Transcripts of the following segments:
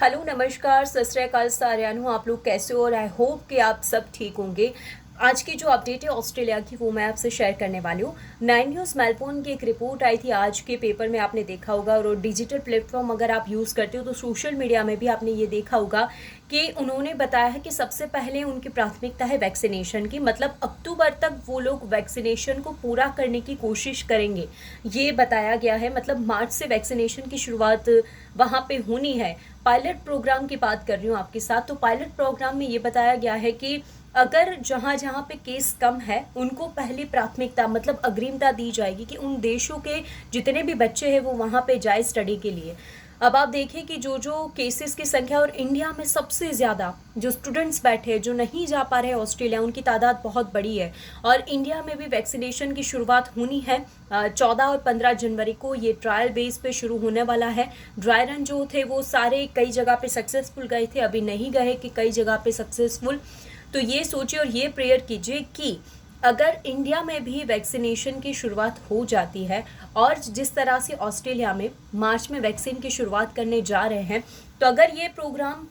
Hello नमस्कार सत श्री अकाल सारियान हूँ। आप लोग कैसे हो और आई होप कि आप सब ठीक होंगे। आज की जो अपडेट है ऑस्ट्रेलिया की वो मैं आपसे शेयर करने वाली हूँ। 9 न्यूज़ मेलबोर्न की एक रिपोर्ट आई थी आज के पेपर में, आपने देखा होगा। और डिजिटल प्लेटफॉर्म अगर आप यूज़ करते हो तो सोशल मीडिया में भी आपने ये देखा होगा कि उन्होंने बताया है कि सबसे पहले उनकी प्राथमिकता है वैक्सीनेशन की। मतलब अक्टूबर तक वो लोग वैक्सीनेशन को पूरा करने की कोशिश करेंगे, ये बताया गया है। मतलब मार्च से वैक्सीनेशन की शुरुआत वहाँ पे होनी है। पायलट प्रोग्राम की बात कर रही हूँ आपके साथ। तो पायलट प्रोग्राम में ये बताया गया है कि अगर जहाँ जहाँ पे केस कम है उनको पहली प्राथमिकता मतलब अग्रिमता दी जाएगी कि उन देशों के जितने भी बच्चे हैं वो वहाँ पे जाए स्टडी के लिए। अब आप देखिए कि जो जो केसेस की संख्या, और इंडिया में सबसे ज़्यादा जो स्टूडेंट्स बैठे हैं जो नहीं जा पा रहे हैं ऑस्ट्रेलिया, उनकी तादाद बहुत बड़ी है। और इंडिया में भी वैक्सीनेशन की शुरुआत होनी है 14 और 15 जनवरी को। ये ट्रायल बेस पे शुरू होने वाला है। ड्राई रन जो थे वो सारे कई जगह पे सक्सेसफुल गए थे, अभी नहीं गए कि कई जगह पे सक्सेसफुल। तो ये सोचिए और ये प्रेयर कीजिए कि अगर इंडिया में भी वैक्सीनेशन की शुरुआत हो जाती है और जिस तरह से ऑस्ट्रेलिया में मार्च में वैक्सीन की शुरुआत करने जा रहे हैं, तो अगर ये प्रोग्राम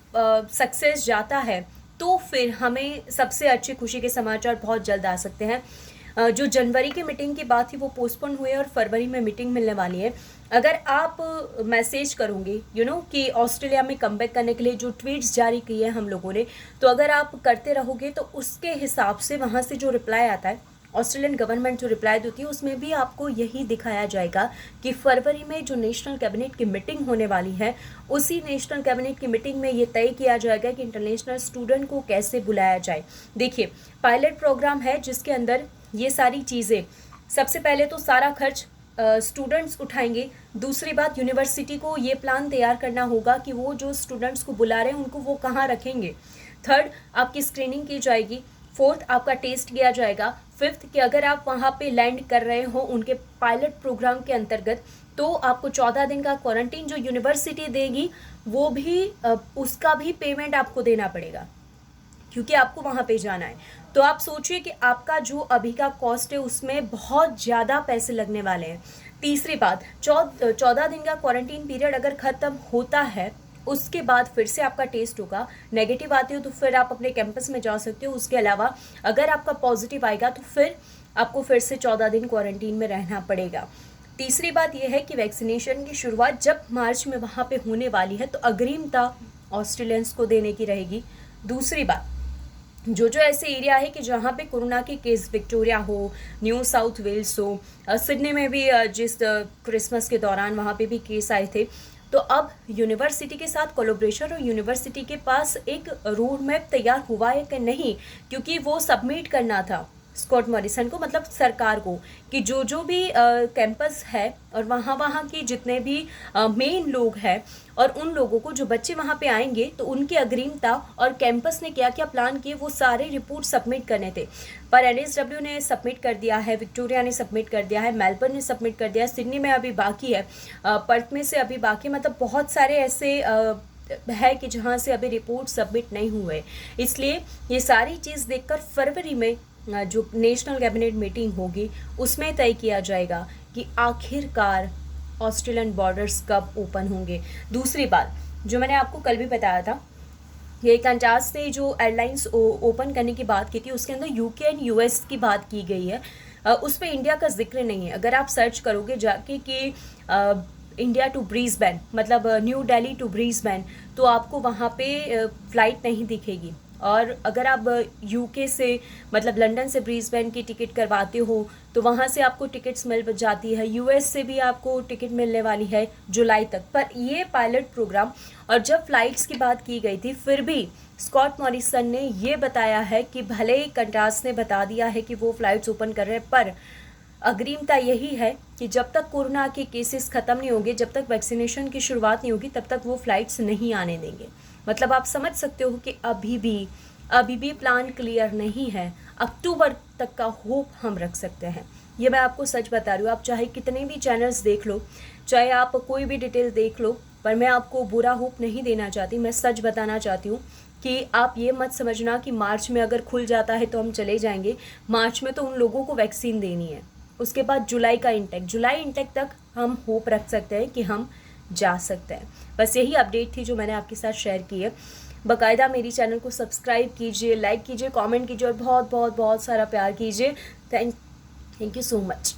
सक्सेस जाता है तो फिर हमें सबसे अच्छी खुशी के समाचार बहुत जल्द आ सकते हैं। जो जनवरी की मीटिंग की बात थी वो पोस्टपोन हुई और फरवरी में मीटिंग मिलने वाली है। अगर आप मैसेज करोगे कि ऑस्ट्रेलिया में कमबैक करने के लिए जो ट्वीट्स जारी किए हैं हम लोगों ने, तो अगर आप करते रहोगे तो उसके हिसाब से वहाँ से जो रिप्लाई आता है, ऑस्ट्रेलियन गवर्नमेंट जो रिप्लाई देती है उसमें भी आपको यही दिखाया जाएगा कि फरवरी में जो नेशनल कैबिनेट की मीटिंग होने वाली है, उसी नेशनल कैबिनेट की मीटिंग में ये तय किया जाएगा कि इंटरनेशनल स्टूडेंट को कैसे बुलाया जाए। देखिए, पायलट प्रोग्राम है जिसके अंदर ये सारी चीज़ें, सबसे पहले तो सारा खर्च स्टूडेंट्स उठाएंगे। दूसरी बात, यूनिवर्सिटी को ये प्लान तैयार करना होगा कि वो जो स्टूडेंट्स को बुला रहे हैं उनको वो कहाँ रखेंगे। थर्ड, आपकी स्क्रीनिंग की जाएगी। फोर्थ, आपका टेस्ट किया जाएगा। फिफ्थ, कि अगर आप वहाँ पे लैंड कर रहे हो उनके पायलट प्रोग्राम के अंतर्गत, तो आपको 14 दिन का क्वारंटीन जो यूनिवर्सिटी देगी वो भी उसका भी पेमेंट आपको देना पड़ेगा क्योंकि आपको वहाँ पे जाना है। तो आप सोचिए कि आपका जो अभी का कॉस्ट है उसमें बहुत ज़्यादा पैसे लगने वाले हैं। तीसरी बात, 14 दिन का क्वारंटीन पीरियड अगर ख़त्म होता है उसके बाद फिर से आपका टेस्ट होगा। नेगेटिव आते हो तो फिर आप अपने कैंपस में जा सकते हो। उसके अलावा अगर आपका पॉजिटिव आएगा तो फिर आपको फिर से 14 दिन क्वारंटीन में रहना पड़ेगा। तीसरी बात यह है कि वैक्सीनेशन की शुरुआत जब मार्च में वहाँ पे होने वाली है तो अग्रिमता ऑस्ट्रेलियंस को देने की रहेगी। दूसरी बात, जो जो ऐसे एरिया है कि जहाँ पे कोरोना के केस, विक्टोरिया हो, न्यू साउथ वेल्स हो, सिडनी में भी जिस क्रिसमस के दौरान वहाँ पे भी केस आए थे, तो अब यूनिवर्सिटी के साथ कोलैबोरेशन और यूनिवर्सिटी के पास एक रोड मैप तैयार हुआ है कि नहीं, क्योंकि वो सबमिट करना था स्कॉट मॉरिसन को, मतलब सरकार को, कि जो जो भी कैंपस है और वहाँ वहाँ के जितने भी मेन लोग हैं और उन लोगों को जो बच्चे वहाँ पे आएंगे तो उनकी अग्रिमता और कैंपस ने क्या क्या प्लान किए वो सारे रिपोर्ट सबमिट करने थे। पर एनएसडब्ल्यू ने सबमिट कर दिया है, विक्टोरिया ने सबमिट कर दिया है, मेलबर्न ने सबमिट कर दिया है, सिडनी में अभी बाकी है, पर्थ में से अभी बाकी, मतलब बहुत सारे ऐसे है कि जहाँ से अभी रिपोर्ट सबमिट नहीं हुए। इसलिए ये सारी चीज़ देखकर फरवरी में जो नेशनल कैबिनेट मीटिंग होगी उसमें तय किया जाएगा कि आखिरकार ऑस्ट्रेलियन बॉर्डर्स कब ओपन होंगे। दूसरी बात, जो मैंने आपको कल भी बताया था, ये कंटास ने जो एयरलाइंस ओपन करने की बात की थी उसके अंदर यूके एंड यूएस की बात की गई है। उस पर इंडिया का जिक्र नहीं है। अगर आप सर्च करोगे जाके कि इंडिया टू ब्रिस्बेन, मतलब न्यू दिल्ली टू ब्रिस्बेन, तो आपको वहाँ पे फ़्लाइट नहीं दिखेगी। और अगर आप यूके से, मतलब लंदन से ब्रिस्बेन की टिकट करवाते हो तो वहाँ से आपको टिकट्स मिल जाती है। यूएस से भी आपको टिकट मिलने वाली है जुलाई तक। पर ये पायलट प्रोग्राम, और जब फ्लाइट्स की बात की गई थी फिर भी स्कॉट मॉरिसन ने ये बताया है कि भले ही कंटास ने बता दिया है कि वो फ्लाइट्स ओपन कर रहे हैं, पर अग्रिमता यही है कि जब तक कोरोना के केसेस ख़त्म नहीं होंगे, जब तक वैक्सीनेशन की शुरुआत नहीं होगी, तब तक वो फ्लाइट्स नहीं आने देंगे। मतलब आप समझ सकते हो कि अभी भी प्लान क्लियर नहीं है। अक्टूबर तक का होप हम रख सकते हैं। ये मैं आपको सच बता रही हूँ। आप चाहे कितने भी चैनल्स देख लो, चाहे आप कोई भी डिटेल देख लो, पर मैं आपको बुरा होप नहीं देना चाहती। मैं सच बताना चाहती हूँ कि आप ये मत समझना कि मार्च में अगर खुल जाता है तो हम चले जाएंगे। मार्च में तो उन लोगों को वैक्सीन देनी है। उसके बाद जुलाई इंटेक तक हम होप रख सकते हैं कि हम जा सकते हैं। बस यही अपडेट थी जो मैंने आपके साथ शेयर की है। बाकायदा मेरी चैनल को सब्सक्राइब कीजिए, लाइक कीजिए, कमेंट कीजिए और बहुत बहुत बहुत सारा प्यार कीजिए। Thank you so much.